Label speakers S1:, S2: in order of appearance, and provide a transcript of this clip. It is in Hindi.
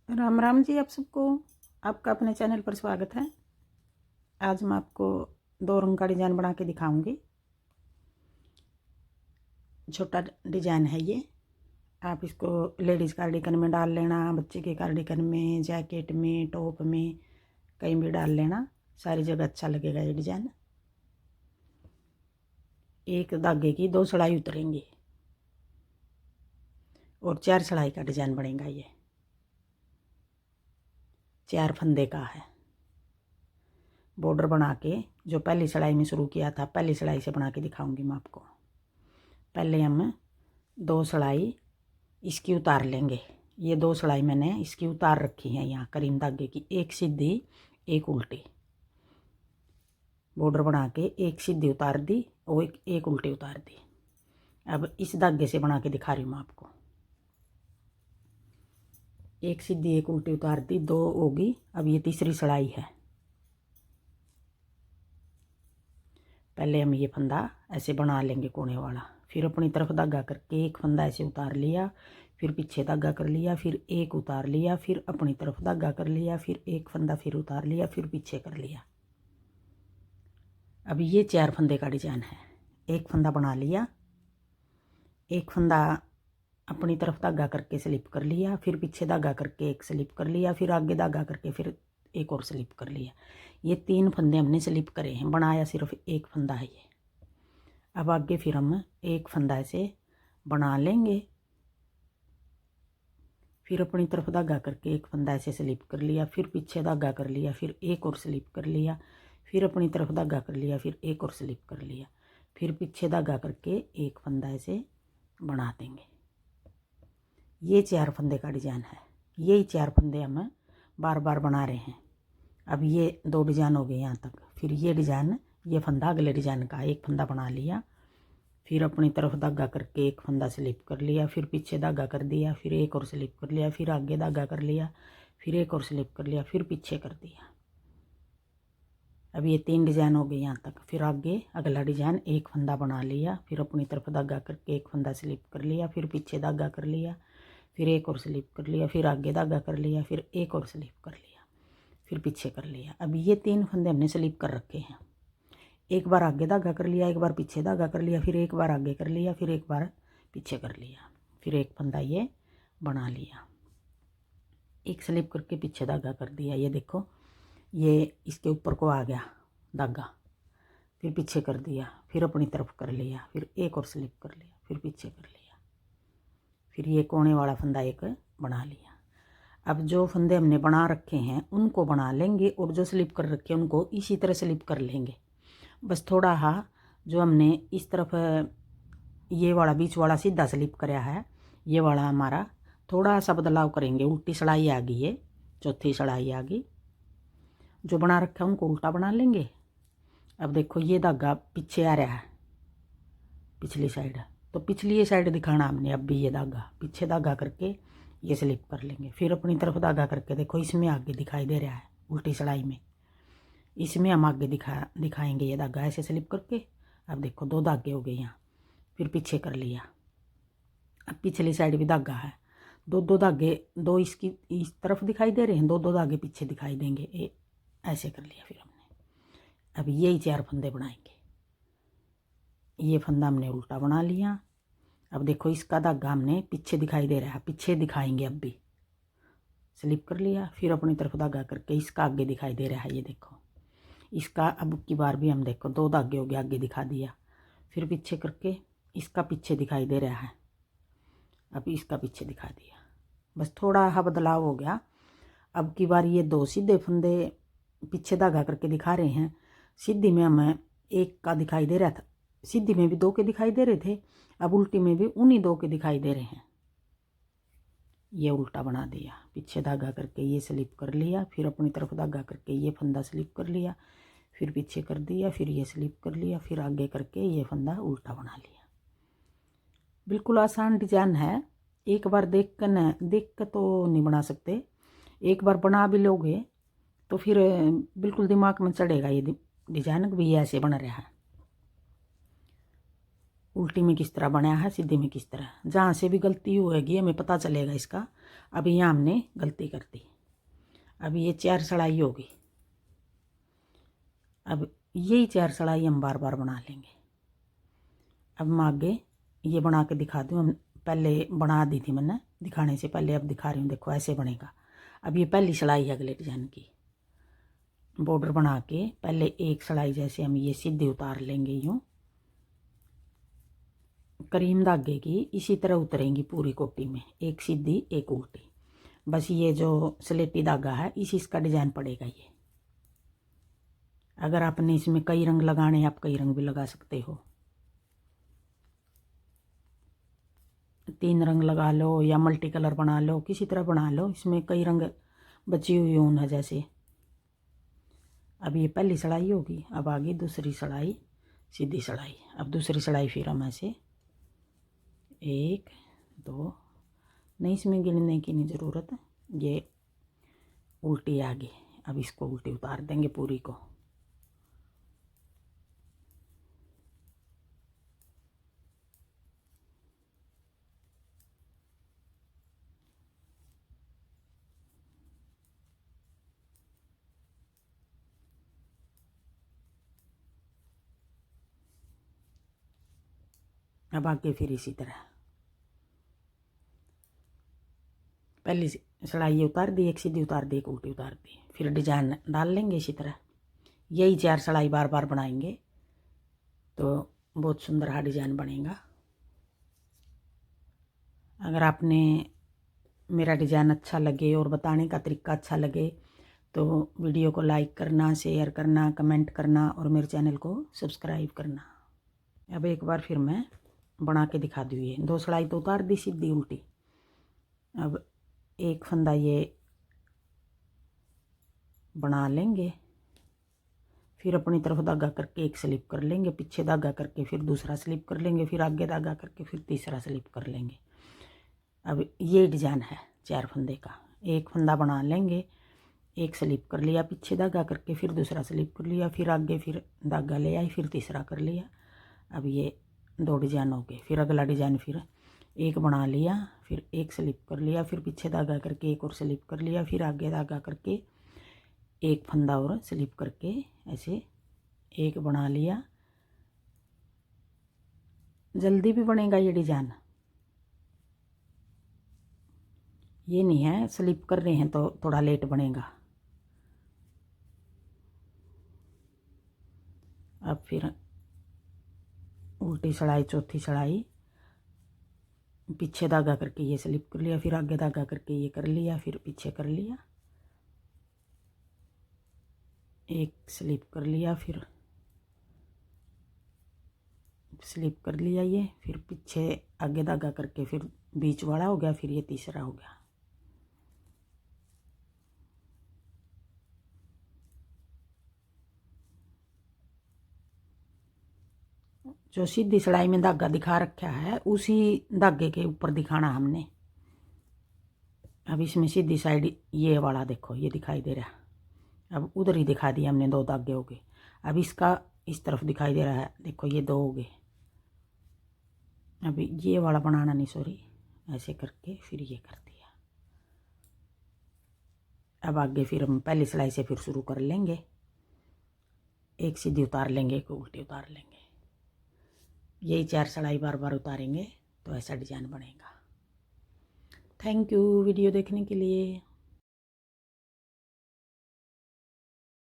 S1: राम राम जी आप सबको। आपका अपने चैनल पर स्वागत है। आज मैं आपको 2 रंग का डिज़ाइन बना के दिखाऊंगी। छोटा डिज़ाइन है ये। आप इसको लेडीज़ कार्डिगन में डाल लेना, बच्चे के कार्डिगन में, जैकेट में, टॉप में, कहीं भी डाल लेना, सारी जगह अच्छा लगेगा ये डिज़ाइन। एक धागे की 2 सिलाई उतरेंगी और 4 सिलाई का डिज़ाइन बनेगा। ये 4 फंदे का है। बॉर्डर बना के जो पहली सिलाई में शुरू किया था, पहली सिलाई से बना के दिखाऊंगी मैं आपको। पहले हम 2 सिलाई इसकी उतार लेंगे। ये 2 सिलाई मैंने इसकी उतार रखी है यहाँ करीम धागे की, एक सीधी एक उल्टी। बॉर्डर बना के एक सीधी उतार दी और एक उल्टी उतार दी। अब इस धागे से बना के दिखा रही हूँ मैं आपको। एक सीधी एक उल्टी उतार दी, 2 होगी। अब ये तीसरी सिलाई है। पहले हम ये फंदा ऐसे बना लेंगे कोने वाला, फिर अपनी तरफ धागा करके एक फंदा ऐसे उतार लिया, फिर पीछे धागा कर लिया, फिर एक उतार लिया, फिर अपनी तरफ धागा कर लिया, फिर एक फंदा फिर उतार लिया, फिर पीछे कर लिया। अब ये 4 फंदे का डिजाइन है। एक फंदा बना लिया, एक फंदा अपनी तरफ धागा करके स्लिप कर लिया, फिर पीछे धागा करके एक स्लिप कर लिया, फिर आगे धागा करके फिर एक और स्लिप कर लिया। ये 3 फंदे हमने स्लिप करे हैं, बनाया सिर्फ एक फंदा है ये। अब आगे फिर हम एक फंदा ऐसे बना लेंगे, फिर अपनी तरफ धागा करके एक फंदा ऐसे स्लिप कर लिया, फिर पीछे धागा कर लिया, फिर एक और स्लिप कर लिया, फिर अपनी तरफ धागा कर लिया, फिर एक और स्लिप कर लिया, फिर पीछे धागा करके एक फंदा ऐसे बना देंगे। ये 4 फंदे का डिज़ाइन है। यही 4 फंदे हम बार बार बना रहे हैं। अब ये 2 डिज़ाइन हो गए यहाँ तक। फिर ये डिज़ाइन, ये फंदा अगले डिज़ाइन का, एक फंदा बना लिया, फिर अपनी तरफ धागा करके एक फंदा स्लिप कर लिया, फिर पीछे धागा कर दिया, फिर एक और स्लिप कर लिया, फिर आगे धागा कर लिया, फिर एक और स्लिप कर लिया, फिर पीछे कर दिया। अब ये 3 डिज़ाइन हो गए यहाँ तक। फिर आगे अगला डिज़ाइन, एक फंदा बना लिया, फिर अपनी तरफ धागा करके एक फंदा स्लिप कर लिया, फिर पीछे धागा कर लिया, फिर एक और स्लिप कर लिया, फिर आगे धागा कर लिया, फिर एक और स्लिप कर लिया, फिर पीछे कर लिया। अब ये 3 फंदे हमने स्लिप कर रखे हैं। एक बार आगे धागा कर लिया, एक बार पीछे धागा कर लिया, फिर एक बार आगे कर लिया, फिर एक बार पीछे कर लिया, फिर एक फंदा ये बना लिया, एक स्लिप करके पीछे धागा कर दिया। ये देखो, ये इसके ऊपर को आ गया धागा, फिर पीछे कर दिया, फिर अपनी तरफ कर लिया, फिर एक और स्लिप कर लिया, फिर पीछे कर लिया, फिर ये कोने वाला फंदा एक बना लिया। अब जो फंदे हमने बना रखे हैं उनको बना लेंगे और जो स्लिप कर रखे हैं उनको इसी तरह स्लिप कर लेंगे। बस थोड़ा जो हमने इस तरफ ये वाला बीच वाला सीधा स्लिप कराया है, ये वाला हमारा थोड़ा सा बदलाव करेंगे। उल्टी सिलाई आ गई, ये चौथी सिलाई आ गई। जो बना रखा है उनको उल्टा बना लेंगे। अब देखो ये धागा पीछे आ रहा है, पिछली साइड, तो पिछली ये साइड दिखाना हमने। अब भी ये धागा पीछे धागा करके ये स्लिप कर लेंगे, फिर अपनी तरफ धागा करके देखो इसमें आगे दिखाई दे रहा है उल्टी सिलाई में, इसमें हम आगे दिखाएंगे ये धागा ऐसे स्लिप करके। अब देखो 2 धागे हो गए यहाँ, फिर पीछे कर लिया। अब पिछली साइड भी धागा है, 2 धागे, 2 इसकी इस तरफ दिखाई दे रहे हैं, 2 धागे पीछे दिखाई देंगे, ऐसे कर लिया फिर हमने। अब यही 4 फंदे बनाएंगे। ये फंदा हमने उल्टा बना लिया। अब देखो इसका धागा हमने पीछे दिखाई दे रहा है, पीछे दिखाएंगे। अब भी स्लिप कर लिया, फिर अपनी तरफ धागा करके इसका आगे दिखाई दे रहा है, ये देखो इसका। अब की बार भी हम देखो 2 धागे हो गए, आगे दिखा दिया, फिर पीछे करके इसका पीछे दिखाई दे रहा है, अब इसका पीछे दिखा दिया। बस थोड़ा बदलाव हो गया। अब की बार ये 2 सीधे फंदे पीछे धागा करके दिखा रहे हैं। सीधी में हमें एक का दिखाई दे रहा था, सीधी में भी 2 के दिखाई दे रहे थे, अब उल्टी में भी उन्हीं 2 के दिखाई दे रहे हैं। ये उल्टा बना दिया, पीछे धागा करके ये स्लिप कर लिया, फिर अपनी तरफ धागा करके ये फंदा स्लिप कर लिया, फिर पीछे कर दिया, फिर ये स्लिप कर लिया, फिर आगे करके ये फंदा उल्टा बना लिया। बिल्कुल आसान डिजाइन है। एक बार देख कर तो नहीं बना सकते, एक बार बना भी लोगे तो फिर बिल्कुल दिमाग में चढ़ेगा ये डिजाइन भी ऐसे बन रहा है। उल्टी में किस तरह बनाया है, सीधी में किस तरह, जहाँ से भी गलती होगी हमें पता चलेगा इसका। अब यहाँ हमने गलती कर दी। अब ये 4 सलाई होगी। अब यही 4 सलाई हम बार बार बना लेंगे। अब मैं आगे ये बना के दिखा दूँ। हम पहले बना दी थी मैंने दिखाने से पहले, अब दिखा रही हूँ। देखो ऐसे बनेगा। अब ये पहली सलाई है अगले डिजाइन की। बॉर्डर बना के पहले एक सलाई जैसे हम ये सीधी उतार लेंगे, यूँ करीम धागे की इसी तरह उतरेंगी पूरी कोटी में, एक सीधी एक उल्टी। बस ये जो स्लेटी धागा है इसी इसका डिजाइन पड़ेगा ये। अगर आपने इसमें कई रंग लगाने आप कई रंग भी लगा सकते हो। 3 रंग लगा लो या मल्टी कलर बना लो, किसी तरह बना लो। इसमें कई रंग बची हुई ऊन है जैसे। अब ये पहली सलाई होगी। अब आगे दूसरी सलाई, सीधी सलाई। अब दूसरी सलाई फिर हम ऐसे 1 2 नहीं, इसमें गिनने की नहीं ज़रूरत। ये उल्टी आगे। अब इसको उल्टी उतार देंगे पूरी को। अब आगे फिर इसी तरह पहली सलाई उतार दी, एक सीधी उतार दी, एक उल्टी उतार दी, फिर डिजाइन डाल लेंगे इसी तरह। यही 4 सलाई बार बार बनाएंगे तो बहुत सुंदर हा डिजाइन बनेगा। अगर आपने मेरा डिजाइन अच्छा लगे और बताने का तरीका अच्छा लगे तो वीडियो को लाइक करना, शेयर करना, कमेंट करना और मेरे चैनल को सब्सक्राइब करना। अब एक बार फिर मैं बना के दिखा दूँ। ये 2 सलाई तो उतार दी सीधी उल्टी। अब एक फंदा ये बना लेंगे, फिर अपनी तरफ धागा करके एक स्लिप कर लेंगे, पीछे धागा करके फिर दूसरा स्लिप कर लेंगे, फिर आगे धागा करके फिर तीसरा स्लिप कर लेंगे। अब ये डिजाइन है 4 फंदे का। एक फंदा बना लेंगे, एक स्लिप कर लिया, पीछे धागा करके फिर दूसरा स्लिप कर लिया, फिर आगे फिर धागा ले आई, फिर तीसरा कर लिया। अब ये 2 डिजाइन हो गए। फिर अगला डिजाइन फिर एक बना लिया, फिर एक स्लिप कर लिया, फिर पीछे धागा करके एक और स्लिप कर लिया, फिर आगे धागा करके एक फंदा और स्लिप करके ऐसे एक बना लिया। जल्दी भी बनेगा ये डिजाइन, ये नहीं है स्लिप कर रहे हैं तो थोड़ा लेट बनेगा। अब फिर उल्टी सलाई, चौथी सलाई, पीछे धागा करके ये स्लिप कर लिया, फिर आगे धागा करके ये कर लिया, फिर पीछे कर लिया, एक स्लिप कर लिया, फिर स्लिप कर लिया ये, फिर पीछे आगे धागा करके फिर बीच वाला हो गया, फिर ये तीसरा हो गया। जो सीधी सलाई में धागा दिखा रखा है उसी धागे के ऊपर दिखाना हमने। अब इसमें सीधी साइड ये वाला देखो ये दिखाई दे रहा है। अब उधर ही दिखा दिया हमने, 2 धागे हो गए। अब इसका इस तरफ दिखाई दे रहा है, देखो ये 2 हो गए। अभी ये वाला बनाना नहीं, सॉरी, ऐसे करके फिर ये कर दिया। अब आगे फिर हम पहली सिलाई से फिर शुरू कर लेंगे, एक सीधी उतार लेंगे, एक उल्टी उतार लेंगे। यही 4 सिलाई बार बार उतारेंगे तो ऐसा डिजाइन बनेगा। थैंक यू वीडियो देखने के लिए।